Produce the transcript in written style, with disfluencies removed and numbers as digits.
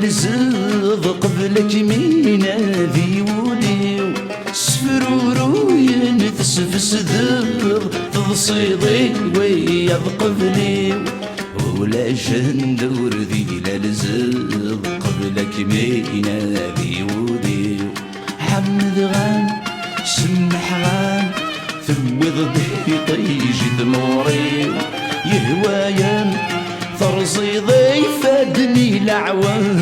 لزغ قبلك مينا ذي ودي سفرورو ينفسفس ذغ تضصيضي وياض قبلي ولا جندور ذي لزغ قبلك مينا ذي ودي حمد غان سمح غان ثوض به طيج ثموري يهوايا ثرزي ضيفادني لعوان